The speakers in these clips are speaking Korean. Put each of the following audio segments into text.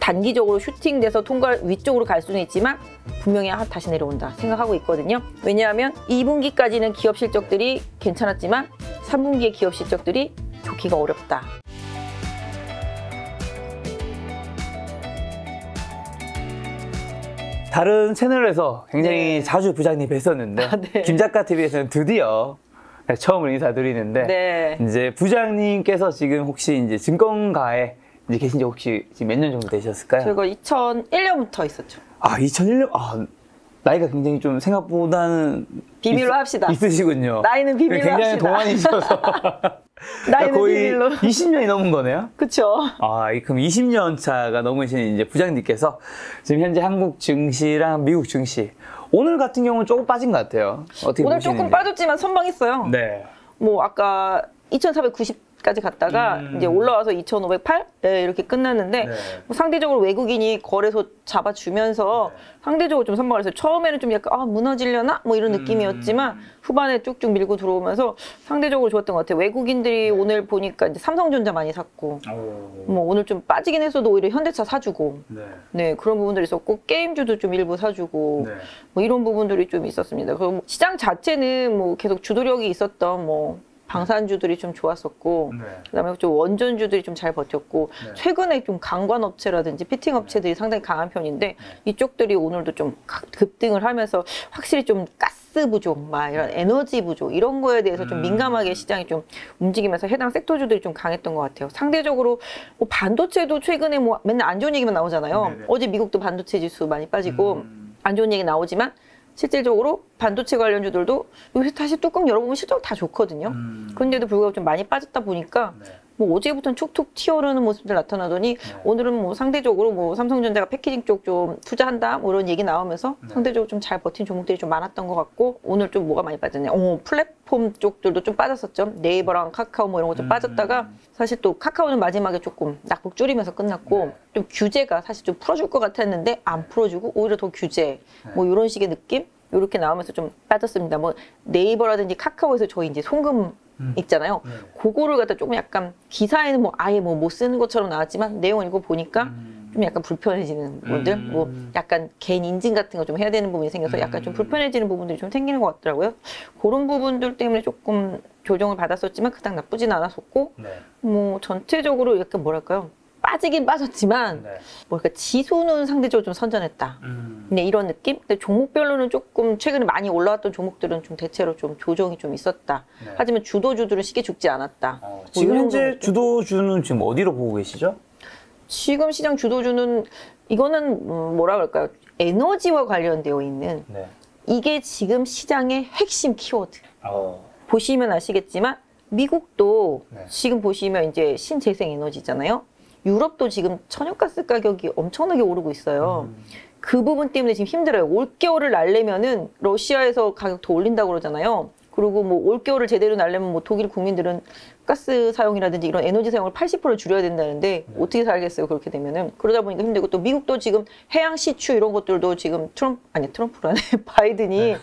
단기적으로 슈팅돼서 통과 위쪽으로 갈 수는 있지만 분명히 다시 내려온다 생각하고 있거든요. 왜냐하면 2분기까지는 기업 실적들이 괜찮았지만 3분기의 기업 실적들이 좋기가 어렵다. 다른 채널에서 굉장히 자주 부장님 뵀었는데 네. 김작가TV에서는 드디어 처음으로 인사드리는데 이제 부장님께서 지금 혹시 이제 증권가에 이제 계신 지 혹시 지금 몇 년 정도 되셨을까요? 제가 2001년부터 있었죠. 아, 2001년? 아, 나이가 굉장히 좀 생각보다는 비밀로 합시다. 있으시군요. 나이는 비밀로 굉장히 합시다. 동안이셔서 나이는 거의 비밀로. 20년이 넘은 거네요? 그쵸. 아, 그럼 20년 차가 넘으신 이제 부장님께서 지금 현재 한국 증시랑 미국 증시 오늘 같은 경우는 조금 빠진 것 같아요. 어떻게 오늘 보시는지? 조금 빠졌지만 선방했어요. 네. 뭐 아까 2490까지 갔다가 이제 올라와서 2508 이렇게 끝났는데 뭐 상대적으로 외국인이 거래소 잡아주면서 상대적으로 좀 선방을 했어요. 처음에는 좀 약간 무너지려나? 뭐 이런 느낌이었지만 후반에 쭉쭉 밀고 들어오면서 상대적으로 좋았던 것 같아요. 외국인들이 오늘 보니까 이제 삼성전자 많이 샀고 뭐 오늘 좀 빠지긴 했어도 오히려 현대차 사주고 네, 그런 부분들이 있었고 게임주도 좀 일부 사주고 뭐 이런 부분들이 좀 있었습니다. 그리고 시장 자체는 뭐 계속 주도력이 있었던 뭐 방산주들이 좀 좋았었고 그다음에 좀 원전주들이 좀 잘 버텼고 최근에 좀 강관업체라든지 피팅업체들이 상당히 강한 편인데 이쪽들이 오늘도 좀 급등을 하면서 확실히 좀 가스 부족, 막 이런 에너지 부족 이런 거에 대해서 좀 민감하게 시장이 좀 움직이면서 해당 섹터주들이 좀 강했던 것 같아요. 상대적으로 뭐 반도체도 최근에 뭐 맨날 안 좋은 얘기만 나오잖아요. 어제 미국도 반도체 지수 많이 빠지고 안 좋은 얘기 나오지만 실질적으로 반도체 관련주들도 여기서 다시 뚜껑 열어보면 실적 다 좋거든요. 그런데도 불구하고 좀 많이 빠졌다 보니까 뭐 어제부터는 툭툭 튀어오르는 모습들 나타나더니 오늘은 뭐 상대적으로 뭐 삼성전자가 패키징 쪽 좀 투자한다 뭐 이런 얘기 나오면서 상대적으로 좀 잘 버틴 종목들이 좀 많았던 것 같고 오늘 좀 뭐가 많이 빠졌냐. 플랫폼 쪽들도 좀 빠졌었죠. 네이버랑 카카오 뭐 이런 거 좀 빠졌다가 사실 또 카카오는 마지막에 조금 낙폭 줄이면서 끝났고 좀 규제가 사실 좀 풀어줄 것 같았는데 안 풀어주고 오히려 더 규제 뭐 이런 식의 느낌 이렇게 나오면서 좀 빠졌습니다. 뭐 네이버라든지 카카오에서 저희 이제 송금 있잖아요. 그거를 갖다 조금 약간 기사에는 뭐 아예 뭐 못 쓰는 것처럼 나왔지만 내용을 읽고 보니까 좀 약간 불편해지는 부분들, 뭐 약간 개인 인증 같은 거 좀 해야 되는 부분이 생겨서 약간 좀 불편해지는 부분들이 좀 생기는 것 같더라고요. 그런 부분들 때문에 조금 조정을 받았었지만 그닥 나쁘진 않았었고, 뭐 전체적으로 약간 뭐랄까요? 빠지긴 빠졌지만 뭐랄까 지수는 상대적으로 좀 선전했다. 네, 이런 느낌? 근데 종목별로는 조금 최근에 많이 올라왔던 종목들은 좀 대체로 좀 조정이 좀 있었다. 하지만 주도주들은 쉽게 죽지 않았다. 뭐 지금 현재 주도주는 지금 어디로 보고 계시죠? 지금 시장 주도주는 이거는 뭐라 그럴까요? 에너지와 관련되어 있는 이게 지금 시장의 핵심 키워드. 보시면 아시겠지만 미국도 지금 보시면 이제 신재생 에너지잖아요. 유럽도 지금 천연가스 가격이 엄청나게 오르고 있어요. 그 부분 때문에 지금 힘들어요. 올겨울을 날려면은 러시아에서 가격 더 올린다고 그러잖아요. 그리고 뭐 올겨울을 제대로 날려면 뭐 독일 국민들은 가스 사용이라든지 이런 에너지 사용을 80% 줄여야 된다는데 어떻게 살겠어요, 그렇게 되면은. 그러다 보니까 힘들고 또 미국도 지금 해양 시추 이런 것들도 지금 트럼프라네 바이든이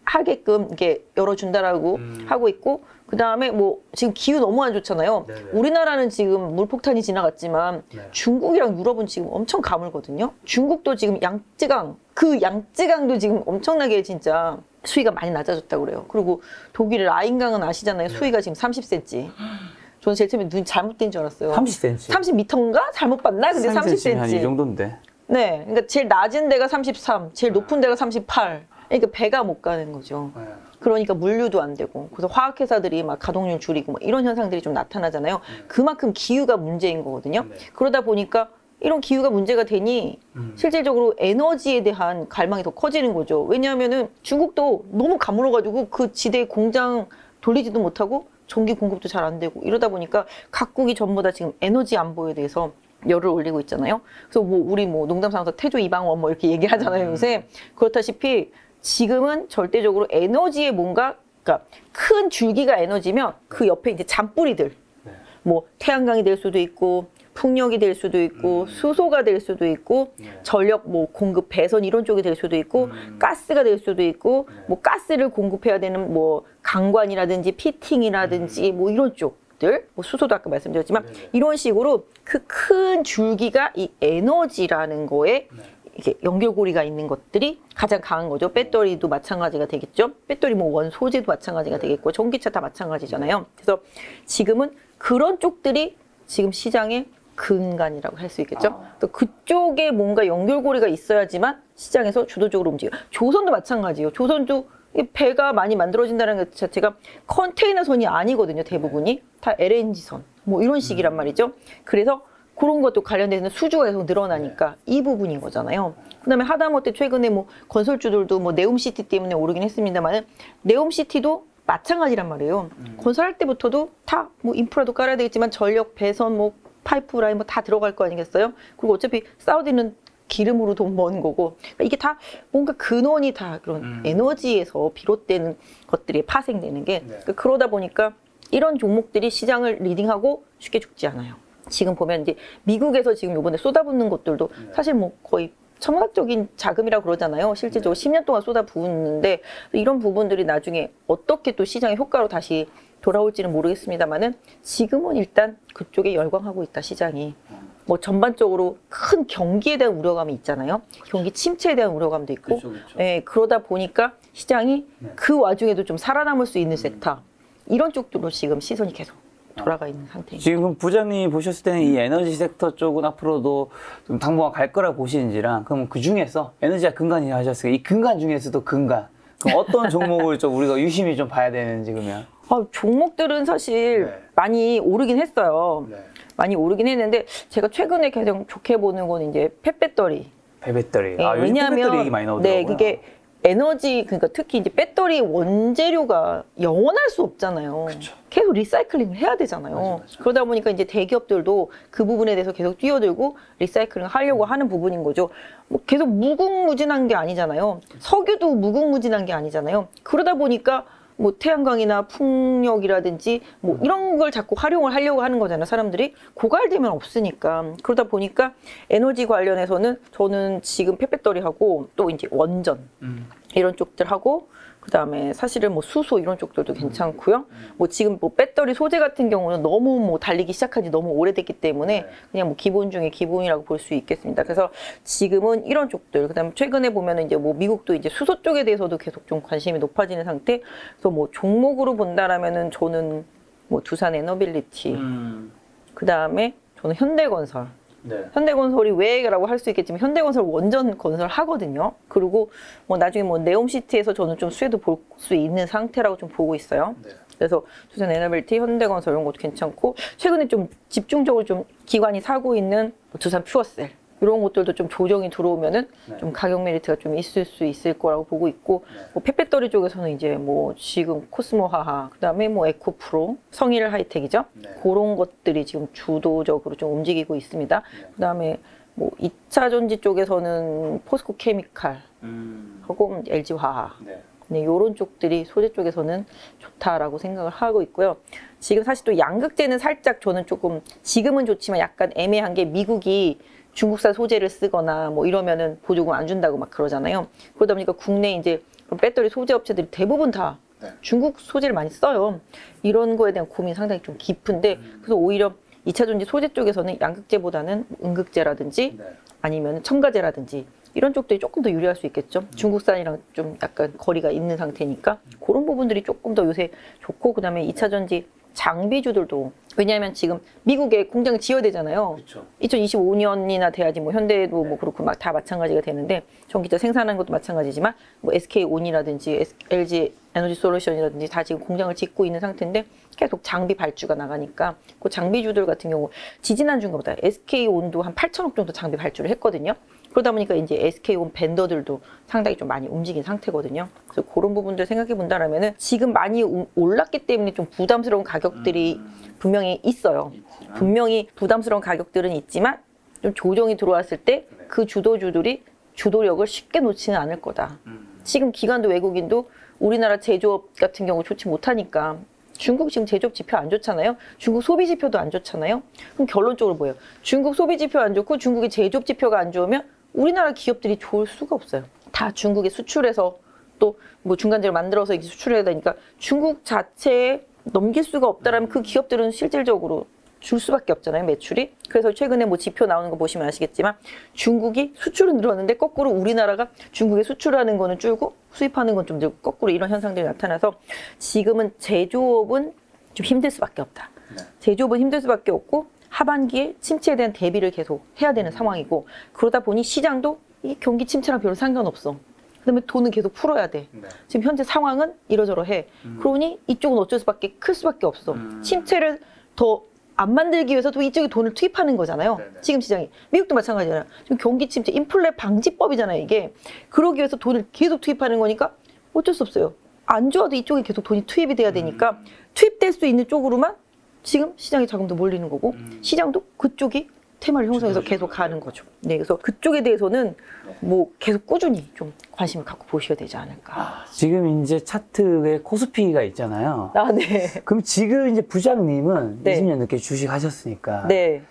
하게끔 이렇게 열어준다라고 하고 있고, 그 다음에 뭐 지금 기후 너무 안 좋잖아요. 우리나라는 지금 물폭탄이 지나갔지만 중국이랑 유럽은 지금 엄청 가물거든요. 중국도 지금 양쯔강, 그 양쯔강도 지금 엄청나게 진짜 수위가 많이 낮아졌다고 그래요. 그리고 독일의 라인강은 아시잖아요. 수위가 지금 30cm. 저는 제일 처음에 눈이 잘못된 줄 알았어요. 30cm? 30m인가? 잘못 봤나? 근데 30cm. 한 이 정도인데. 네. 그러니까 제일 낮은 데가 33, 제일 높은 데가 38. 그러니까 배가 못 가는 거죠. 그러니까 물류도 안 되고, 그래서 화학회사들이 막 가동률 줄이고 뭐 이런 현상들이 좀 나타나잖아요. 그만큼 기후가 문제인 거거든요. 그러다 보니까 이런 기후가 문제가 되니 실질적으로 에너지에 대한 갈망이 더 커지는 거죠. 왜냐하면은 중국도 너무 가물어가지고 그 지대에 공장 돌리지도 못하고 전기 공급도 잘 안 되고 이러다 보니까 각국이 전부 다 지금 에너지 안보에 대해서 열을 올리고 있잖아요. 그래서 뭐 우리 뭐 농담삼아서 태조 이방원 뭐 이렇게 얘기하잖아요, 요새. 그렇다시피 지금은 절대적으로 에너지에 뭔가, 그러니까 큰 줄기가 에너지면 그 옆에 이제 잔뿌리들, 뭐 태양광이 될 수도 있고 풍력이 될 수도 있고 수소가 될 수도 있고 전력 뭐 공급 배선 이런 쪽이 될 수도 있고 가스가 될 수도 있고 뭐 가스를 공급해야 되는 뭐 강관이라든지 피팅이라든지 뭐 이런 쪽 종목들, 뭐 수소도 아까 말씀드렸지만 이런 식으로 그 큰 줄기가 이 에너지라는 거에 이렇게 연결고리가 있는 것들이 가장 강한 거죠. 배터리도 마찬가지가 되겠죠. 배터리 뭐 원 소재도 마찬가지가 되겠고 전기차 다 마찬가지잖아요. 그래서 지금은 그런 쪽들이 지금 시장의 근간이라고 할 수 있겠죠. 또 그쪽에 뭔가 연결고리가 있어야지만 시장에서 주도적으로 움직여요. 조선도 마찬가지예요. 조선도 배가 많이 만들어진다는 것 자체가 컨테이너선이 아니거든요. 대부분이 다 LNG선 뭐 이런 식이란 말이죠. 그래서 그런 것도 관련돼서 수주가 계속 늘어나니까 이 부분인 거잖아요. 그다음에 하다못해 최근에 뭐 건설주들도 뭐 네옴시티 때문에 오르긴 했습니다만 네옴시티도 마찬가지란 말이에요. 건설할 때부터도 다 뭐 인프라도 깔아야 되겠지만 전력, 배선, 뭐 파이프라인 뭐 다 들어갈 거 아니겠어요? 그리고 어차피 사우디는 기름으로 돈 버는 거고 그러니까 이게 다 뭔가 근원이 다 그런 에너지에서 비롯되는 것들이 파생되는 게 그러다 보니까 이런 종목들이 시장을 리딩하고 쉽게 죽지 않아요. 지금 보면 이제 미국에서 지금 이번에 쏟아붓는 것들도 사실 뭐 거의 천문학적인 자금이라고 그러잖아요. 실질적으로 10년 동안 쏟아부었는데 이런 부분들이 나중에 어떻게 또 시장의 효과로 다시 돌아올지는 모르겠습니다만은 지금은 일단 그쪽에 열광하고 있다 시장이. 뭐 전반적으로 큰 경기에 대한 우려감이 있잖아요. 경기 침체에 대한 우려감도 있고. 그렇죠, 그렇죠. 예, 그러다 보니까 시장이 그 와중에도 좀 살아남을 수 있는 섹터 이런 쪽으로 지금 시선이 계속 돌아가 있는 상태입니다. 지금 부장님이 보셨을 때는 이 에너지 섹터 쪽은 앞으로도 좀 당분간 갈 거라 보시는지랑 그럼 그 중에서 에너지가 근간이라 하셨으니까 이 근간 중에서도 근간 그럼 어떤 종목을 좀 우리가 유심히 좀 봐야 되는지 그러면 종목들은 사실 많이 오르긴 했어요. 많이 오르긴 했는데 제가 최근에 가장 좋게 보는 건 이제 폐배터리. 폐배터리. 네, 요즘 왜냐하면 폐배터리 얘기 많이 나오더라고요. 네, 그게 에너지 그러니까 특히 이제 배터리 원재료가 영원할 수 없잖아요. 그쵸. 계속 리사이클링을 해야 되잖아요. 맞아. 그러다 보니까 이제 대기업들도 그 부분에 대해서 계속 뛰어들고 리사이클링 하려고 하는 부분인 거죠. 뭐 계속 무궁무진한 게 아니잖아요. 석유도 무궁무진한 게 아니잖아요. 그러다 보니까 뭐 태양광이나 풍력이라든지 뭐 이런 걸 자꾸 활용을 하려고 하는 거잖아요. 사람들이 고갈되면 없으니까. 그러다 보니까 에너지 관련해서는 저는 지금 폐배터리하고 또 이제 원전 이런 쪽들하고 그다음에 사실은 뭐 수소 이런 쪽들도 괜찮고요. 뭐 지금 뭐 배터리 소재 같은 경우는 너무 뭐 달리기 시작한 지 너무 오래됐기 때문에 그냥 뭐 기본 중에 기본이라고 볼 수 있겠습니다. 그래서 지금은 이런 쪽들, 그다음에 최근에 보면은 이제 뭐 미국도 이제 수소 쪽에 대해서도 계속 좀 관심이 높아지는 상태. 그래서 뭐 종목으로 본다라면은 저는 뭐 두산 에너빌리티, 그다음에 저는 현대건설. 현대건설이 왜라고 할 수 있겠지만 현대건설 원전 건설 하거든요. 그리고 뭐 나중에 뭐 네옴시티에서 저는 좀 수혜도 볼 수 있는 상태라고 좀 보고 있어요. 그래서 두산 에너빌리티, 현대건설 이런 것도 괜찮고 최근에 좀 집중적으로 좀 기관이 사고 있는 두산 퓨어셀 이런 것들도 좀 조정이 들어오면은 좀 가격 메리트가 좀 있을 수 있을 거라고 보고 있고 뭐 폐배터리 쪽에서는 이제 뭐 지금 코스모화학 그다음에 뭐 에코프로, 성일 하이텍이죠. 그런 것들이 지금 주도적으로 좀 움직이고 있습니다. 그다음에 뭐 2차 전지 쪽에서는 포스코 케미칼 하고 LG 화학 네, 이런 쪽들이 소재 쪽에서는 좋다라고 생각을 하고 있고요. 지금 사실 또 양극재는 살짝 저는 조금 지금은 좋지만 약간 애매한 게 미국이 중국산 소재를 쓰거나 뭐 이러면은 보조금 안 준다고 막 그러잖아요. 그러다 보니까 국내 이제 배터리 소재 업체들이 대부분 다 중국 소재를 많이 써요. 이런 거에 대한 고민이 상당히 좀 깊은데 그래서 오히려 2차 전지 소재 쪽에서는 양극재보다는 음극재라든지 아니면 첨가재라든지 이런 쪽들이 조금 더 유리할 수 있겠죠. 중국산이랑 좀 약간 거리가 있는 상태니까 그런 부분들이 조금 더 요새 좋고 그다음에 2차 전지 장비주들도 왜냐하면 지금 미국에 공장을 지어야 되잖아요. 그쵸. 2025년이나 돼야지 뭐 현대도 뭐 그렇고 막 다 마찬가지가 되는데 전기차 생산하는 것도 마찬가지지만 뭐 SK온이라든지 LG 에너지 솔루션이라든지 다 지금 공장을 짓고 있는 상태인데 계속 장비 발주가 나가니까 그 장비주들 같은 경우 지지난주인가 보다 SK온도 한 8천억 정도 장비 발주를 했거든요. 그러다 보니까 이제 SK온 벤더들도 상당히 좀 많이 움직인 상태거든요. 그래서 그런 부분들 생각해 본다라면은 지금 많이 올랐기 때문에 좀 부담스러운 가격들이 분명히 있어요. 분명히 부담스러운 가격들은 있지만 좀 조정이 들어왔을 때 그 주도주들이 주도력을 쉽게 놓지는 않을 거다. 지금 기관도 외국인도 우리나라 제조업 같은 경우 좋지 못하니까 중국 지금 제조업 지표 안 좋잖아요. 중국 소비 지표도 안 좋잖아요. 그럼 결론적으로 뭐예요? 중국 소비 지표 안 좋고 중국의 제조업 지표가 안 좋으면 우리나라 기업들이 좋을 수가 없어요. 다 중국에 수출해서 또 뭐 중간재를 만들어서 수출해야 되니까 중국 자체의 넘길 수가 없다라면 그 기업들은 실질적으로 줄 수밖에 없잖아요, 매출이. 그래서 최근에 뭐 지표 나오는 거 보시면 아시겠지만 중국이 수출은 늘었는데 거꾸로 우리나라가 중국에 수출하는 거는 줄고 수입하는 건 좀 늘고 거꾸로 이런 현상들이 나타나서 지금은 제조업은 좀 힘들 수밖에 없다. 제조업은 힘들 수밖에 없고 하반기에 침체에 대한 대비를 계속 해야 되는 상황이고 그러다 보니 시장도 이 경기 침체랑 별로 상관없어. 그다음에 돈은 계속 풀어야 돼. 지금 현재 상황은 이러저러해. 그러니 이쪽은 어쩔 수밖에 클 수밖에 없어. 침체를 더 안 만들기 위해서도 이쪽에 돈을 투입하는 거잖아요. 지금 시장이. 미국도 마찬가지잖아요. 지금 경기 침체, 인플레 방지법이잖아요, 이게. 그러기 위해서 돈을 계속 투입하는 거니까 어쩔 수 없어요. 안 좋아도 이쪽에 계속 돈이 투입이 돼야 되니까 투입될 수 있는 쪽으로만 지금 시장의 자금도 몰리는 거고 시장도 그쪽이 테마를 형성해서 계속 가는 거죠. 네, 그래서 그쪽에 대해서는 뭐 계속 꾸준히 좀 관심을 갖고 보셔야 되지 않을까. 지금 이제 차트에 코스피가 있잖아요. 아, 네. 그럼 지금 이제 부장님은 네. 20년 넘게 주식 하셨으니까 네.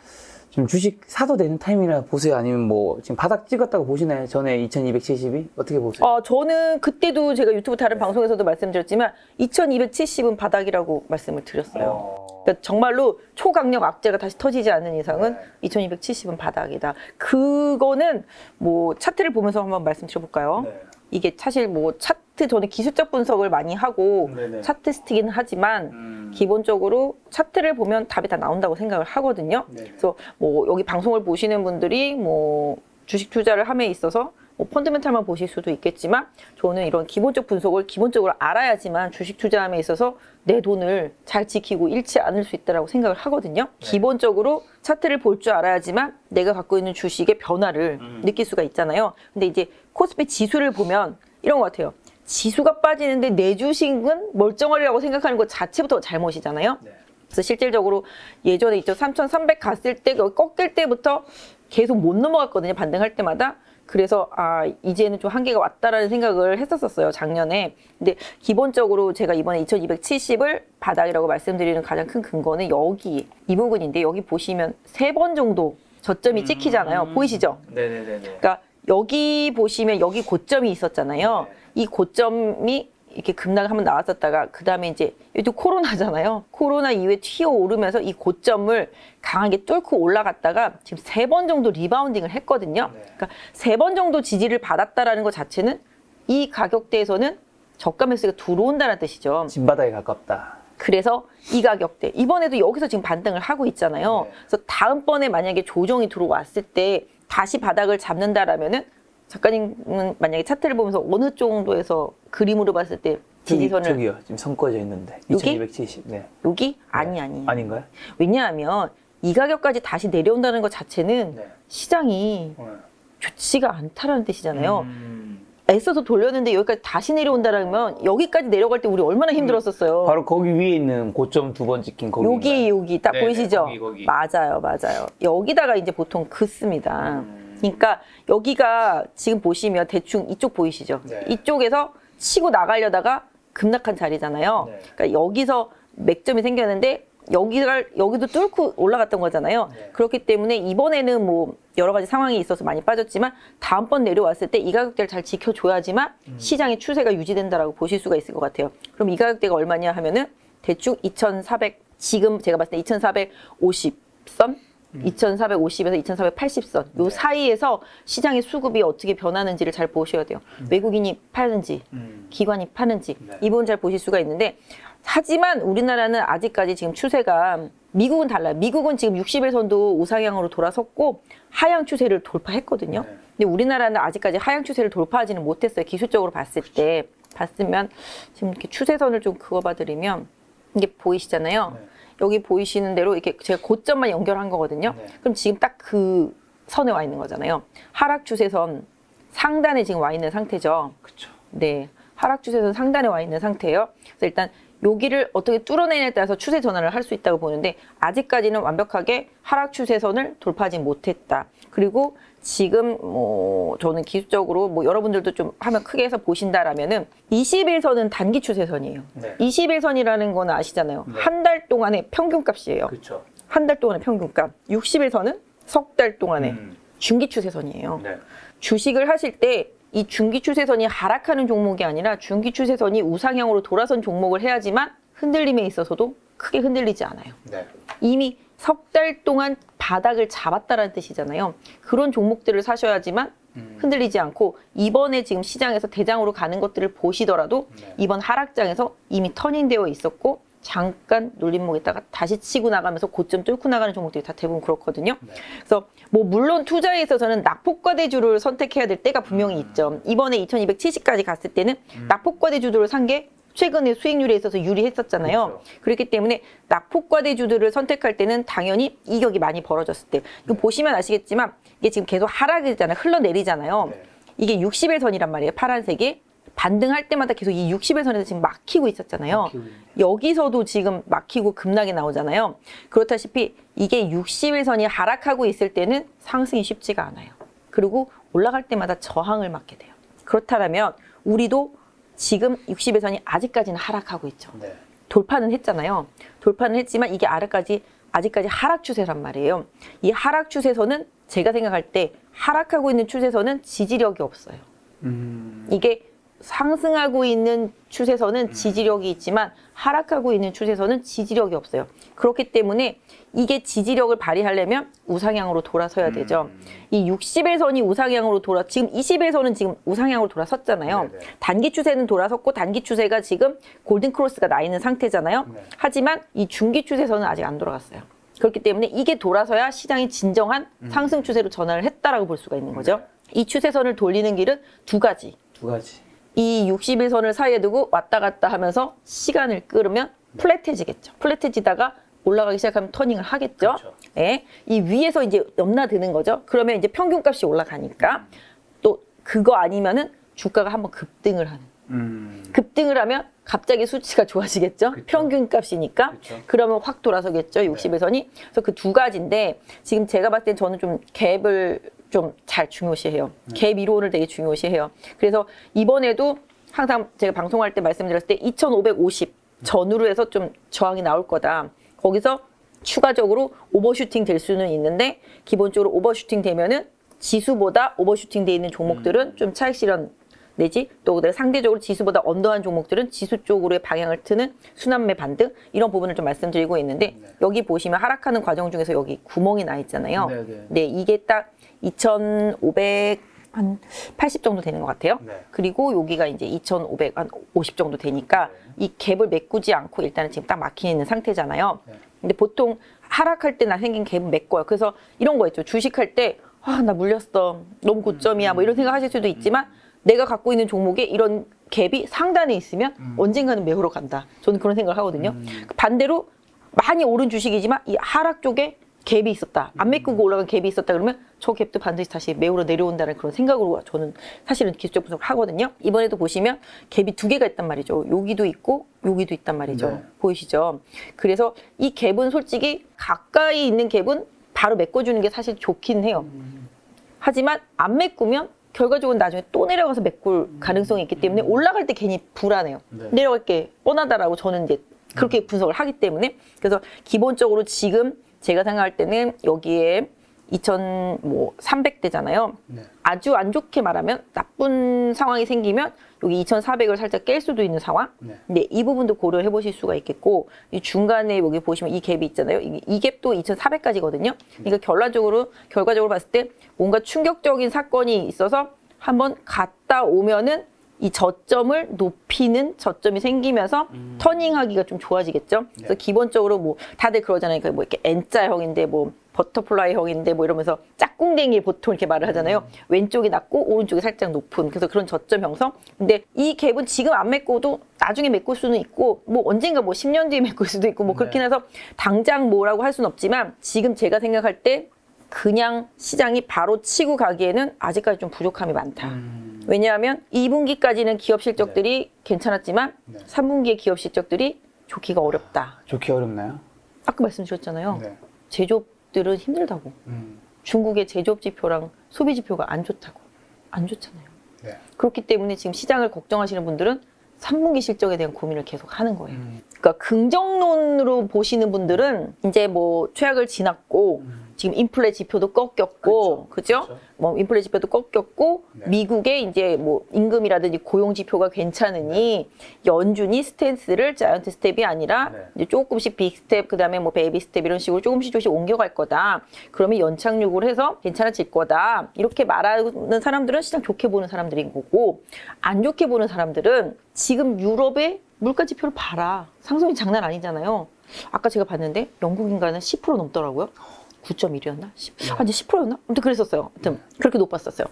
좀 주식 사도 되는 타이밍이라 보세요? 아니면 뭐 지금 바닥 찍었다고 보시나요? 전에 2270이? 어떻게 보세요? 저는 그때도 제가 유튜브 다른 방송에서도 말씀드렸지만 2270은 바닥이라고 말씀을 드렸어요. 그러니까 정말로 초강력 악재가 다시 터지지 않는 이상은 2270은 바닥이다. 그거는 뭐 차트를 보면서 한번 말씀드려볼까요? 이게 사실 뭐 차트 저는 기술적 분석을 많이 하고 차트스트긴 하지만 기본적으로 차트를 보면 답이 다 나온다고 생각을 하거든요. 그래서 뭐 여기 방송을 보시는 분들이 뭐 주식 투자를 함에 있어서 뭐 펀드멘탈만 보실 수도 있겠지만 저는 이런 기본적 분석을 기본적으로 알아야지만 주식 투자함에 있어서 내 돈을 잘 지키고 잃지 않을 수 있다고 생각을 하거든요. 기본적으로 차트를 볼 줄 알아야지만 내가 갖고 있는 주식의 변화를 느낄 수가 있잖아요. 근데 이제 코스피 지수를 보면 이런 것 같아요. 지수가 빠지는데 내 주식은 멀쩡하리라고 생각하는 것 자체부터 잘못이잖아요. 그래서 실질적으로 예전에 있죠. 3,300 갔을 때 꺾일 때부터 계속 못 넘어갔거든요. 반등할 때마다. 그래서 이제는 좀 한계가 왔다라는 생각을 했었어요, 작년에. 근데 기본적으로 제가 이번에 2270을 바닥이라고 말씀드리는 가장 큰 근거는 여기 이 부분인데 여기 보시면 3번 정도 저점이 찍히잖아요. 보이시죠? 네네네. 그러니까 여기 보시면 여기 고점이 있었잖아요. 이 고점이 이렇게 급락을 한번 나왔었다가 그 다음에 이제 요즘 코로나잖아요. 코로나 이후에 튀어오르면서 이 고점을 강하게 뚫고 올라갔다가 지금 3번 정도 리바운딩을 했거든요. 그러니까 3번 정도 지지를 받았다라는 것 자체는 이 가격대에서는 저가 매수가 들어온다는 뜻이죠. 진바닥에 가깝다. 그래서 이 가격대 이번에도 여기서 지금 반등을 하고 있잖아요. 그래서 다음번에 만약에 조정이 들어왔을 때 다시 바닥을 잡는다라면은 작가님은 만약에 차트를 보면서 어느 정도에서 그림으로 봤을 때 지지선을 저기요 지금 선 꺼져 있는데 여기? 2270. 네. 여기? 아니. 아닌가요? 왜냐하면 이 가격까지 다시 내려온다는 것 자체는 시장이 좋지가 않다라는 뜻이잖아요. 애써서 돌렸는데 여기까지 다시 내려온다라면 여기까지 내려갈 때 우리 얼마나 힘들었었어요. 바로 거기 위에 있는 고점 2번 찍힌 거기. 여기 딱 네네, 보이시죠? 거기. 맞아요. 여기다가 이제 보통 긋습니다. 그러니까 여기가 지금 보시면 대충 이쪽 보이시죠? 이쪽에서 치고 나가려다가 급락한 자리잖아요. 그러니까 여기서 맥점이 생겼는데 여기도 뚫고 올라갔던 거잖아요. 그렇기 때문에 이번에는 뭐 여러 가지 상황이 있어서 많이 빠졌지만 다음번 내려왔을 때 이 가격대를 잘 지켜줘야지만 시장의 추세가 유지된다라고 보실 수가 있을 것 같아요. 그럼 이 가격대가 얼마냐 하면은 대충 2,400 지금 제가 봤을 때 2,450선 2,450에서 2,480선 요 사이에서 시장의 수급이 어떻게 변하는지를 잘 보셔야 돼요. 외국인이 파는지 기관이 파는지 이 부분 잘 보실 수가 있는데 하지만 우리나라는 아직까지 지금 추세가 미국은 달라요. 미국은 지금 60일선도 우상향으로 돌아섰고 하향 추세를 돌파했거든요. 근데 우리나라는 아직까지 하향 추세를 돌파하지는 못했어요. 기술적으로 봤을 때 봤으면 지금 이렇게 추세선을 좀 그어봐드리면 이게 보이시잖아요. 여기 보이시는 대로 이렇게 제가 고점만 연결한 거거든요. 그럼 지금 딱 그 선에 와 있는 거잖아요. 하락 추세선 상단에 지금 와 있는 상태죠. 그렇죠. 네, 하락 추세선 상단에 와 있는 상태예요. 그래서 일단 여기를 어떻게 뚫어내냐에 따라서 추세 전환을 할 수 있다고 보는데 아직까지는 완벽하게 하락 추세선을 돌파하지 못했다. 그리고 지금 뭐 저는 기술적으로 뭐 여러분들도 좀 화면 크게 해서 보신다라면은 21선은 단기 추세선이에요. 21선이라는 거는 아시잖아요. 한 달 동안의 평균값이에요. 그렇죠. 한 달 동안의 평균값. 60일선은 석 달 동안의 중기 추세선이에요. 주식을 하실 때 이 중기 추세선이 하락하는 종목이 아니라 중기 추세선이 우상향으로 돌아선 종목을 해야지만 흔들림에 있어서도 크게 흔들리지 않아요. 네. 이미 석 달 동안 바닥을 잡았다는 뜻이잖아요. 그런 종목들을 사셔야지만 흔들리지 않고 이번에 지금 시장에서 대장으로 가는 것들을 보시더라도 네. 이번 하락장에서 이미 터닝되어 있었고 잠깐 눌림목에다가 다시 치고 나가면서 고점 뚫고 나가는 종목들이 다 대부분 그렇거든요. 네. 그래서 뭐 물론 투자에 있어서는 낙폭과대주를 선택해야 될 때가 분명히 있죠. 이번에 2270까지 갔을 때는 낙폭과대주들을 산 게 최근에 수익률에 있어서 유리했었잖아요. 그렇죠. 그렇기 때문에 낙폭과대주들을 선택할 때는 당연히 이격이 많이 벌어졌을 때. 이거 보시면 아시겠지만 이게 지금 계속 하락이잖아요. 흘러내리잖아요. 네. 이게 60일 선이란 말이에요. 파란색이. 반등할 때마다 계속 이 60일 선에서 지금 막히고 있었잖아요. 막히고 있네. 여기서도 지금 막히고 급락이 나오잖아요. 그렇다시피 이게 60일 선이 하락하고 있을 때는 상승이 쉽지가 않아요. 그리고 올라갈 때마다 저항을 맞게 돼요. 그렇다면 우리도 지금 60일 선이 아직까지는 하락하고 있죠. 네. 돌파는 했잖아요. 돌파는 했지만 이게 아직까지 하락 추세란 말이에요. 이 하락 추세선은 제가 생각할 때 하락하고 있는 추세선은 지지력이 없어요. 이게 상승하고 있는 추세선은 지지력이 있지만 하락하고 있는 추세선은 지지력이 없어요. 그렇기 때문에 이게 지지력을 발휘하려면 우상향으로 돌아서야 되죠. 이 60일선이 우상향으로 지금 20일선은 지금 우상향으로 돌아섰잖아요. 네네. 단기 추세는 돌아섰고 단기 추세가 지금 골든 크로스가 나 있는 상태잖아요. 네. 하지만 이 중기 추세선은 아직 안 돌아갔어요. 그렇기 때문에 이게 돌아서야 시장이 진정한 상승 추세로 전환을 했다라고 볼 수가 있는 거죠. 이 추세선을 돌리는 길은 두 가지. 두 가지. 이 60일선을 사이에 두고 왔다 갔다 하면서 시간을 끌으면 플랫해지겠죠. 플랫해지다가 올라가기 시작하면 터닝을 하겠죠. 그렇죠. 예. 이 위에서 이제 넘나드는 거죠. 그러면 이제 평균값이 올라가니까 또 그거 아니면은 주가가 한번 급등을 하는. 급등을 하면 갑자기 수치가 좋아지겠죠. 그쵸. 평균값이니까. 그쵸. 그러면 확 돌아서겠죠. 60일선이. 그래서 그 두 가지인데 지금 제가 봤을 땐 저는 좀 갭을 좀 잘 중요시해요. 갭 이론을 되게 중요시해요. 그래서 이번에도 항상 제가 방송할 때 말씀드렸을 때 2550 전후로 해서 좀 저항이 나올 거다. 거기서 추가적으로 오버슈팅 될 수는 있는데 기본적으로 오버슈팅 되면은 지수보다 오버슈팅 돼 있는 종목들은 좀 차익 실현 내지 또 상대적으로 지수보다 언더한 종목들은 지수 쪽으로의 방향을 트는 순환매 반등 이런 부분을 좀 말씀드리고 있는데 여기 보시면 하락하는 과정 중에서 여기 구멍이 나 있잖아요. 네네. 네, 이게 딱 2,580 정도 되는 것 같아요. 네. 그리고 여기가 이제 2,550 정도 되니까 이 갭을 메꾸지 않고 일단은 지금 딱 막혀 있는 상태잖아요. 네. 근데 보통 하락할 때 나 생긴 갭은 메꿔요. 그래서 이런 거 있죠. 주식할 때 아, 나 물렸어. 너무 고점이야. 뭐 이런 생각 하실 수도 있지만 내가 갖고 있는 종목에 이런 갭이 상단에 있으면 언젠가는 메우러 간다. 저는 그런 생각을 하거든요. 반대로 많이 오른 주식이지만 이 하락 쪽에 갭이 있었다. 안 메꾸고 올라간 갭이 있었다 그러면 저 갭도 반드시 다시 메우러 내려온다는 그런 생각으로 저는 사실은 기술적 분석을 하거든요. 이번에도 보시면 갭이 두 개가 있단 말이죠. 여기도 있고 여기도 있단 말이죠. 네. 보이시죠? 그래서 이 갭은 솔직히 가까이 있는 갭은 바로 메꿔주는 게 사실 좋긴 해요. 하지만 안 메꾸면 결과적으로 나중에 또 내려가서 메꿀 가능성이 있기 때문에 올라갈 때 괜히 불안해요. 네. 내려갈 게 뻔하다라고 저는 이제 그렇게 분석을 하기 때문에 그래서 기본적으로 지금 제가 생각할 때는 여기에 2,300대잖아요. 네. 아주 안 좋게 말하면 나쁜 상황이 생기면 여기 2,400을 살짝 깰 수도 있는 상황. 네. 근데 이 부분도 고려해 보실 수가 있겠고 이 중간에 여기 보시면 이 갭이 있잖아요. 이 갭도 2,400까지거든요. 그러니까 결과적으로 봤을 때 뭔가 충격적인 사건이 있어서 한번 갔다 오면은 이 저점을 높이는 저점이 생기면서 터닝하기가 좀 좋아지겠죠. 그래서 기본적으로 뭐 다들 그러잖아요. 그러니까 뭐 이렇게 N자형인데 뭐 버터플라이형인데 뭐 이러면서 짝꿍댕이 보통 이렇게 말을 하잖아요. 왼쪽이 낮고 오른쪽이 살짝 높은 그래서 그런 저점 형성. 근데 이 갭은 지금 안 메꿔도 나중에 메꿀 수는 있고 뭐 언젠가 뭐 10년 뒤에 메꿀 수도 있고 뭐 그렇긴 해서 당장 뭐라고 할 수는 없지만 지금 제가 생각할 때 그냥 시장이 바로 치고 가기에는 아직까지 좀 부족함이 많다. 왜냐하면 2분기까지는 기업 실적들이 괜찮았지만 3분기의 기업 실적들이 좋기가 어렵다. 좋기 어렵나요? 아까 말씀드렸잖아요. 네. 제조업들은 힘들다고. 중국의 제조업 지표랑 소비 지표가 안 좋다고. 안 좋잖아요. 네. 그렇기 때문에 지금 시장을 걱정하시는 분들은 3분기 실적에 대한 고민을 계속 하는 거예요. 그러니까 긍정론으로 보시는 분들은 이제 뭐 최악을 지났고 지금 인플레 지표도 꺾였고, 그죠? 뭐 인플레 지표도 꺾였고, 미국의 이제 뭐 임금이라든지 고용 지표가 괜찮으니 연준이 스탠스를 자이언트 스텝이 아니라 이제 조금씩 빅 스텝, 그다음에 뭐 베이비 스텝 이런 식으로 조금씩 옮겨갈 거다. 그러면 연착륙을 해서 괜찮아질 거다. 이렇게 말하는 사람들은 시장 좋게 보는 사람들인 거고, 안 좋게 보는 사람들은 지금 유럽의 물가 지표를 봐라. 상승이 장난 아니잖아요. 아까 제가 봤는데 영국인가는 10% 넘더라고요. 9.1이었나? 아니 10%였나? 아무튼 그랬었어요. 아무튼 그렇게 높았었어요.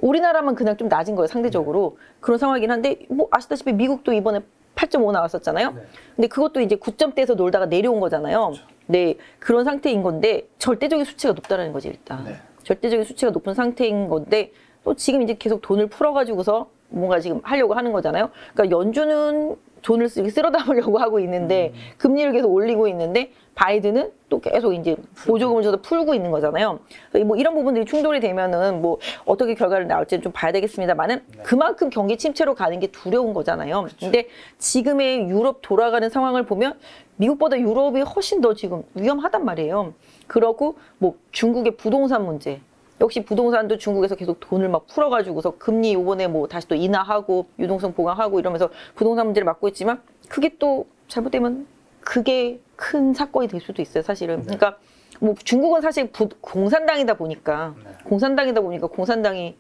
우리나라만 그냥 좀 낮은 거예요, 상대적으로. 그런 상황이긴 한데, 뭐 아시다시피 미국도 이번에 8.5 나왔었잖아요. 근데 그것도 이제 9점대에서 놀다가 내려온 거잖아요. 네, 그런 상태인 건데 절대적인 수치가 높다는 거지 일단. 절대적인 수치가 높은 상태인 건데 또 지금 이제 계속 돈을 풀어가지고서 뭔가 지금 하려고 하는 거잖아요. 그러니까 연준은 돈을 쓸어 담으려고 하고 있는데 금리를 계속 올리고 있는데 바이든은 또 계속 이제 보조금을 줘서 풀고 있는 거잖아요. 뭐 이런 부분들이 충돌이 되면은 뭐 어떻게 결과를 나올지는 좀 봐야 되겠습니다만은 그만큼 경기 침체로 가는 게 두려운 거잖아요. 근데 지금의 유럽 돌아가는 상황을 보면 미국보다 유럽이 훨씬 더 지금 위험하단 말이에요. 그러고 뭐 중국의 부동산 문제. 역시 부동산도 중국에서 계속 돈을 막 풀어가지고서 금리 요번에 뭐 다시 또 인하하고 유동성 보강하고 이러면서 부동산 문제를 막고 있지만 그게 또 잘못되면 그게 큰 사건이 될 수도 있어요, 사실은. 그러니까 뭐 중국은 사실 공산당이다 보니까 공산당이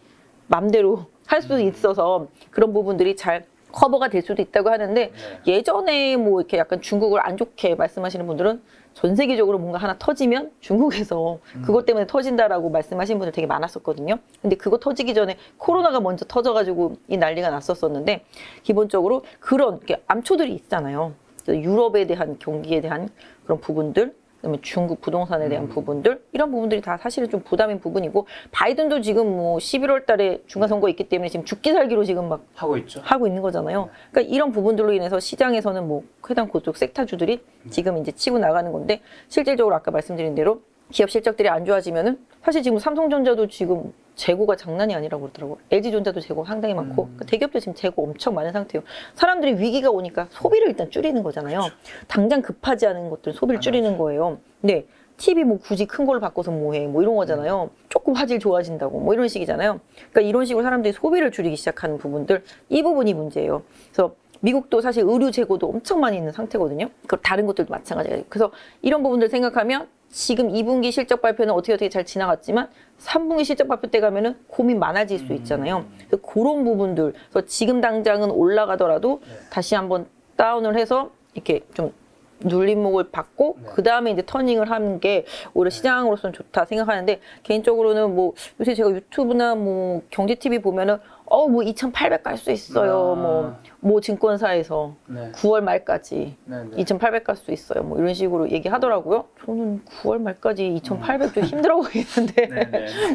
맘대로 할 수 있어서 그런 부분들이 잘 커버가 될 수도 있다고 하는데 예전에 뭐 이렇게 약간 중국을 안 좋게 말씀하시는 분들은 전 세계적으로 뭔가 하나 터지면 중국에서 그것 때문에 터진다라고 말씀하시는 분들 되게 많았었거든요. 근데 그거 터지기 전에 코로나가 먼저 터져가지고 이 난리가 났었었는데 기본적으로 그런 암초들이 있잖아요. 유럽에 대한 경기에 대한 그런 부분들, 그다음에 중국 부동산에 대한 부분들, 이런 부분들이 다 사실은 좀 부담인 부분이고 바이든도 지금 뭐 11월 달에 중간선거 있기 때문에 지금 죽기 살기로 지금 막 하고 있는 거잖아요. 그러니까 이런 부분들로 인해서 시장에서는 뭐 해당 그쪽 섹터주들이 지금 이제 치고 나가는 건데 실질적으로 아까 말씀드린 대로 기업 실적들이 안 좋아지면은 사실 지금 삼성전자도 지금 재고가 장난이 아니라고 그러더라고요. LG전자도 재고 상당히 많고 그러니까 대기업도 지금 재고 엄청 많은 상태예요. 사람들이 위기가 오니까 소비를 일단 줄이는 거잖아요. 당장 급하지 않은 것들 소비를 줄이는 거예요. 네, TV 뭐 굳이 큰 걸로 바꿔서 뭐해 뭐 이런 거잖아요. 조금 화질 좋아진다고 뭐 이런 식이잖아요. 그러니까 이런 식으로 사람들이 소비를 줄이기 시작하는 부분들, 이 부분이 문제예요. 그래서 미국도 사실 의류 재고도 엄청 많이 있는 상태거든요. 그 다른 것들도 마찬가지예요. 그래서 이런 부분들 생각하면 지금 2분기 실적 발표는 어떻게 잘 지나갔지만 3분기 실적 발표 때 가면은 고민 많아질 수 있잖아요. 그래서 그런 부분들, 그래서 지금 당장은 올라가더라도 다시 한번 다운을 해서 이렇게 좀 눌림목을 받고 그 다음에 이제 터닝을 하는 게 오히려 시장으로서는 좋다 생각하는데 개인적으로는 뭐 요새 제가 유튜브나 뭐 경제 TV 보면은 뭐 2,800 갈 수 있어요. 뭐 증권사에서 9월 말까지 2,800 갈 수 있어요. 뭐 이런 식으로 얘기하더라고요. 저는 9월 말까지 2,800 좀 힘들어 보이는데.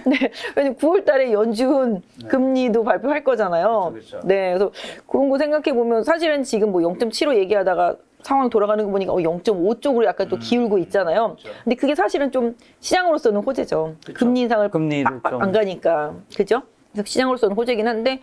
네. 왜냐면 9월 달에 연준 금리도 발표할 거잖아요. 네. 그래서 그런 거 생각해 보면 사실은 지금 뭐 0.75 얘기하다가 상황 돌아가는 거 보니까 0.5 쪽으로 약간 또 기울고 있잖아요. 근데 그게 사실은 좀 시장으로서는 호재죠. 금리 인상을 빡빡 안 가니까. 그죠? 그래서 시장으로서는 호재긴 한데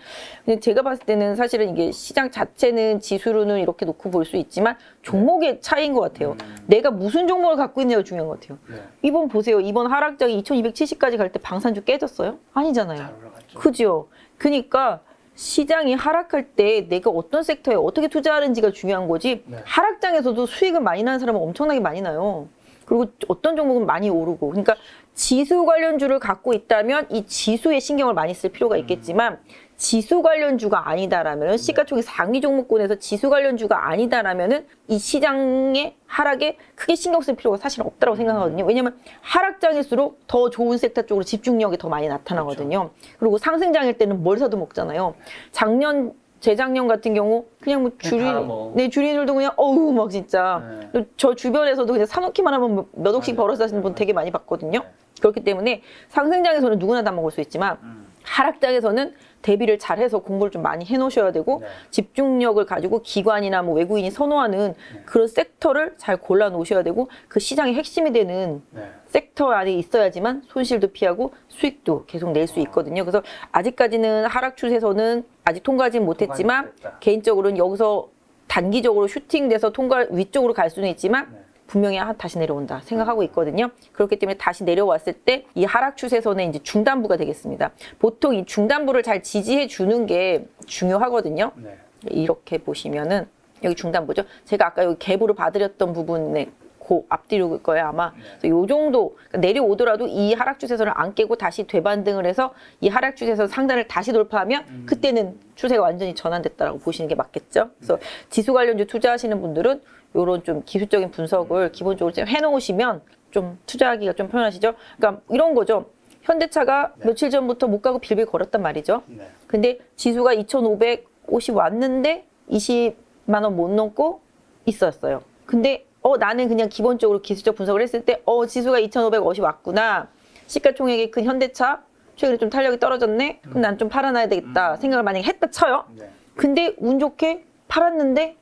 제가 봤을 때는 사실은 이게 시장 자체는 지수로는 이렇게 놓고 볼 수 있지만 종목의 차이인 것 같아요. 내가 무슨 종목을 갖고 있느냐가 중요한 것 같아요. 이번 보세요. 이번 하락장이 2270까지 갈 때 방산주 깨졌어요? 아니잖아요. 그죠? 그러니까 시장이 하락할 때 내가 어떤 섹터에 어떻게 투자하는지가 중요한 거지 하락장에서도 수익을 많이 나는 사람은 엄청나게 많이 나요. 그리고 어떤 종목은 많이 오르고. 그러니까 지수 관련주를 갖고 있다면 이 지수에 신경을 많이 쓸 필요가 있겠지만 지수 관련주가 아니다라면 시가총액 상위 종목군에서 지수 관련주가 아니다라면은 이 시장의 하락에 크게 신경 쓸 필요가 사실 없다고 생각하거든요. 왜냐하면 하락장일수록 더 좋은 섹터 쪽으로 집중력이 더 많이 나타나거든요. 그리고 상승장일 때는 뭘 사도 먹잖아요. 재작년 같은 경우 그냥 뭐 주린들도 그냥 막 진짜 저 주변에서도 그냥 사놓기만 하면 몇 억씩 벌어서 하시는 분 되게 많이 봤거든요. 그렇기 때문에 상승장에서는 누구나 다 먹을 수 있지만 하락장에서는 대비를 잘해서 공부를 좀 많이 해놓으셔야 되고 집중력을 가지고 기관이나 뭐 외국인이 선호하는 그런 섹터를 잘 골라 놓으셔야 되고 그 시장의 핵심이 되는 섹터 안에 있어야지만 손실도 피하고 수익도 계속 낼 수 있거든요. 그래서 아직까지는 하락 추세선은 아직 통과하지 못했지만 개인적으로는 여기서 단기적으로 슈팅돼서 위쪽으로 갈 수는 있지만 분명히 다시 내려온다 생각하고 있거든요. 그렇기 때문에 다시 내려왔을 때 이 하락 추세선의 이제 중단부가 되겠습니다. 보통 이 중단부를 잘 지지해 주는 게 중요하거든요. 네. 이렇게 보시면은 여기 중단부죠. 제가 아까 여기 갭으로 봐드렸던 부분에 그 앞뒤로 거예요 아마. 그래서 요 정도 그러니까 내려오더라도 이 하락 추세선을 안 깨고 다시 되반등을 해서 이 하락 추세선 상단을 다시 돌파하면 그때는 추세가 완전히 전환됐다라고 보시는 게 맞겠죠. 그래서 지수 관련주 투자하시는 분들은 요런 좀 기술적인 분석을 기본적으로 좀 해놓으시면 좀 투자하기가 좀 편하시죠. 그러니까 이런 거죠. 현대차가 며칠 전부터 못 가고 빌빌 거렸단 말이죠. 근데 지수가 2,550 왔는데 20만 원 못 넘고 있었어요. 근데 나는 그냥 기본적으로 기술적 분석을 했을 때 지수가 2,550 왔구나. 시가총액이 큰 현대차 최근에 좀 탄력이 떨어졌네. 그럼 난 좀 팔아놔야 되겠다 생각을 만약에 했다 쳐요. 근데 운 좋게 팔았는데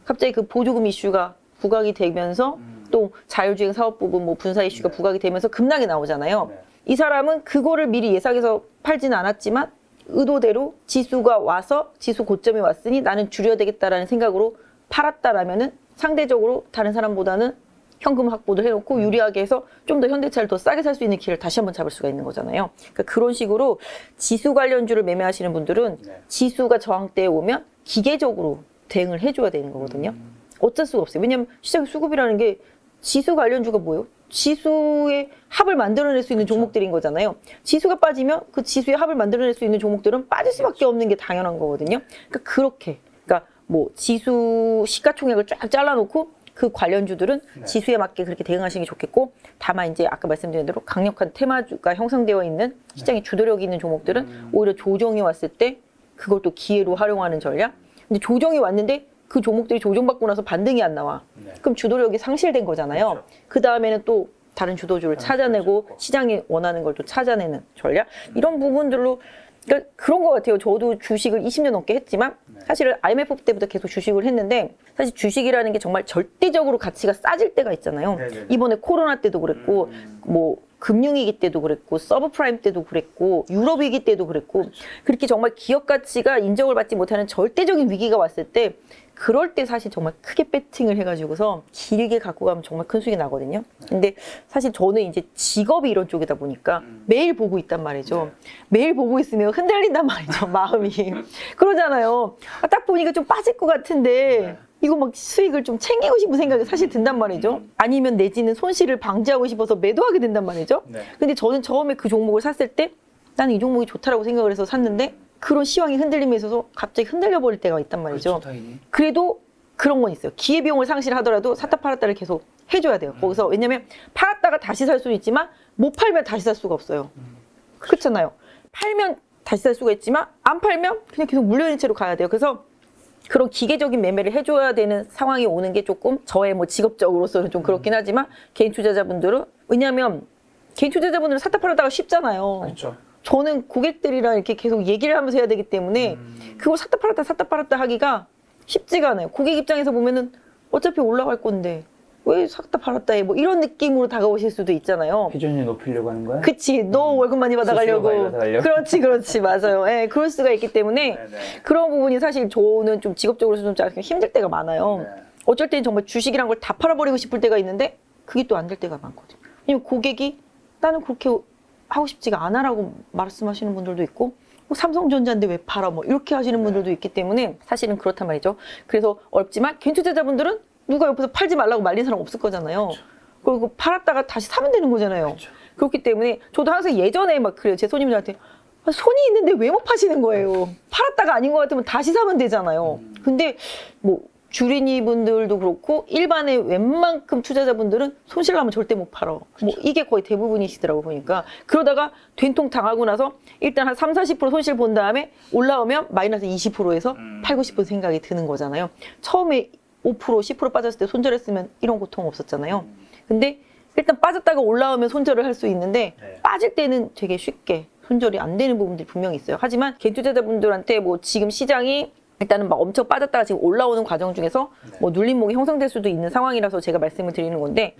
갑자기 그 보조금 이슈가 부각이 되면서 또 자율주행 사업 부분 뭐 분사 이슈가 부각이 되면서 급락이 나오잖아요. 이 사람은 그거를 미리 예상해서 팔지는 않았지만 의도대로 지수가 와서 지수 고점이 왔으니 나는 줄여야 되겠다라는 생각으로 팔았다라면은 상대적으로 다른 사람보다는 현금 확보도 해놓고 유리하게 해서 좀 더 현대차를 더 싸게 살 수 있는 기회를 다시 한번 잡을 수가 있는 거잖아요. 그러니까 그런 식으로 지수 관련주를 매매하시는 분들은 지수가 저항대에 오면 기계적으로 대응을 해줘야 되는 거거든요. 어쩔 수가 없어요. 왜냐하면 시장의 수급이라는 게 지수 관련주가 뭐예요? 지수의 합을 만들어낼 수 있는 종목들인 거잖아요. 지수가 빠지면 그 지수의 합을 만들어낼 수 있는 종목들은 빠질 수밖에 없는 게 당연한 거거든요. 그러니까 그렇게 뭐 지수 시가총액을 쫙 잘라놓고 그 관련주들은 지수에 맞게 그렇게 대응하시는 게 좋겠고, 다만 이제 아까 말씀드린 대로 강력한 테마주가 형성되어 있는 시장에 주도력이 있는 종목들은 오히려 조정이 왔을 때 그걸 또 기회로 활용하는 전략. 근데 조정이 왔는데 그 종목들이 조정받고 나서 반등이 안 나와. 그럼 주도력이 상실된 거잖아요. 그 다음에는 또 다른 주도주를 찾아내고 시장이 원하는 걸 또 찾아내는 전략. 이런 부분들로 그러니까 그런 것 같아요. 저도 주식을 20년 넘게 했지만 사실은 IMF 때부터 계속 주식을 했는데 사실 주식이라는 게 정말 절대적으로 가치가 싸질 때가 있잖아요. 이번에 코로나 때도 그랬고 뭐 금융위기 때도 그랬고 서브프라임 때도 그랬고 유럽위기 때도 그랬고 그렇게 정말 기업 가치가 인정을 받지 못하는 절대적인 위기가 왔을 때 그럴 때 사실 정말 크게 배팅을 해가지고서 길게 갖고 가면 정말 큰 수익이 나거든요. 근데 사실 저는 이제 직업이 이런 쪽이다 보니까 매일 보고 있단 말이죠. 매일 보고 있으면 흔들린단 말이죠, 마음이. 그러잖아요. 딱 보니까 좀 빠질 것 같은데 이거 막 수익을 좀 챙기고 싶은 생각이 사실 든단 말이죠. 아니면 내지는 손실을 방지하고 싶어서 매도하게 된단 말이죠. 근데 저는 처음에 그 종목을 샀을 때 나는 이 종목이 좋다라고 생각을 해서 샀는데 그런 시황이 흔들림에 있어서 갑자기 흔들려 버릴 때가 있단 말이죠. 그래도 그런 건 있어요. 기회비용을 상실하더라도 샀다 팔았다를 계속 해줘야 돼요. 거기서 왜냐면 팔았다가 다시 살 수는 있지만 못 팔면 다시 살 수가 없어요. 그렇잖아요. 팔면 다시 살 수가 있지만 안 팔면 그냥 계속 물려있는 채로 가야 돼요. 그래서 그런 기계적인 매매를 해줘야 되는 상황이 오는 게 조금 저의 뭐 직업적으로서는 좀 그렇긴 하지만 개인 투자자분들은 왜냐하면 개인 투자자분들은 샀다 팔았다가 쉽잖아요. 그렇죠. 저는 고객들이랑 이렇게 계속 얘기를 하면서 해야 되기 때문에 그걸 샀다 팔았다 하기가 쉽지가 않아요. 고객 입장에서 보면은 어차피 올라갈 건데 왜 샀다 팔았다 해? 뭐 이런 느낌으로 다가오실 수도 있잖아요. 회전율 높이려고 하는 거야? 그치. 너 월급 많이 받아가려고. 그렇지. 맞아요. 예, 그럴 수가 있기 때문에 그런 부분이 사실 저는 좀 직업적으로 좀 힘들 때가 많아요. 어쩔 때는 정말 주식이란 걸 다 팔아버리고 싶을 때가 있는데 그게 또 안 될 때가 많거든요. 왜냐면 고객이 나는 그렇게 하고 싶지가 않아라고 말씀하시는 분들도 있고 뭐 삼성전자인데 왜 팔아 뭐 이렇게 하시는 분들도 있기 때문에 사실은 그렇단 말이죠. 그래서 어렵지만 개인 투자자분들은 누가 옆에서 팔지 말라고 말린 사람 없을 거잖아요. 그리고 팔았다가 다시 사면 되는 거잖아요. 그렇기 때문에 저도 항상 예전에 막 그래요. 제 손님들한테 손이 있는데 왜 못 파시는 거예요. 팔았다가 아닌 것 같으면 다시 사면 되잖아요. 근데 뭐 주린이 분들도 그렇고 일반의 웬만큼 투자자분들은 손실 나면 절대 못 팔아. 뭐 이게 거의 대부분이시더라고 보니까. 그러다가 된통 당하고 나서 일단 한 30-40% 손실 본 다음에 올라오면 마이너스 20%에서 팔고 싶은 생각이 드는 거잖아요. 처음에 5% 10% 빠졌을 때 손절했으면 이런 고통 없었잖아요. 근데 일단 빠졌다가 올라오면 손절을 할 수 있는데 빠질 때는 되게 쉽게 손절이 안 되는 부분들이 분명히 있어요. 하지만 개인 투자자분들한테 뭐 지금 시장이 일단은 막 엄청 빠졌다가 지금 올라오는 과정 중에서 뭐 눌림목이 형성될 수도 있는 상황이라서 제가 말씀을 드리는 건데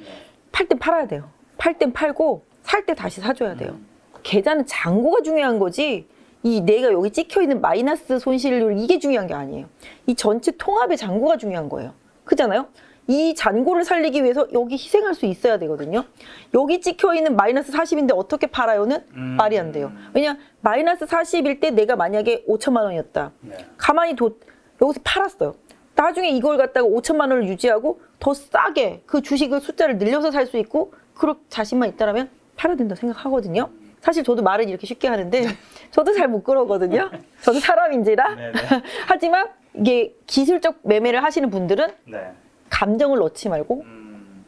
팔 땐 팔아야 돼요. 팔 땐 팔고 살 때 다시 사줘야 돼요. 계좌는 잔고가 중요한 거지 이 내가 여기 찍혀있는 마이너스 손실률 이게 중요한 게 아니에요. 이 전체 통합의 잔고가 중요한 거예요. 그렇잖아요? 이 잔고를 살리기 위해서 여기 희생할 수 있어야 되거든요. 여기 찍혀 있는 마이너스 40인데 어떻게 팔아요는 말이 안 돼요. 왜냐 마이너스 40일 때 내가 만약에 5천만 원이었다. 네. 가만히 여기서 팔았어요. 나중에 이걸 갖다가 5천만 원을 유지하고 더 싸게 그 주식을 숫자를 늘려서 살 수 있고 그럴 자신만 있다라면 팔아야 된다 생각하거든요. 사실 저도 말은 이렇게 쉽게 하는데 저도 잘 못 그러거든요. 저도 사람인지라. 하지만 이게 기술적 매매를 하시는 분들은 네. 감정을 넣지 말고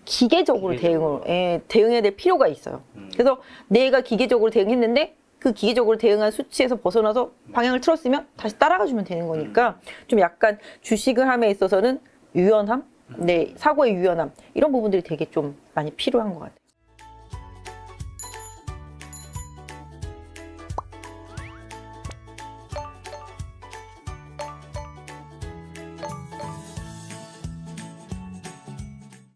기계적으로 대응해야 될 필요가 있어요. 그래서 내가 기계적으로 대응했는데 그 기계적으로 대응한 수치에서 벗어나서 방향을 틀었으면 다시 따라가 주면 되는 거니까 좀 약간 주식을 함에 있어서는 유연함, 내 사고의 유연함 이런 부분들이 되게 좀 많이 필요한 것 같아요.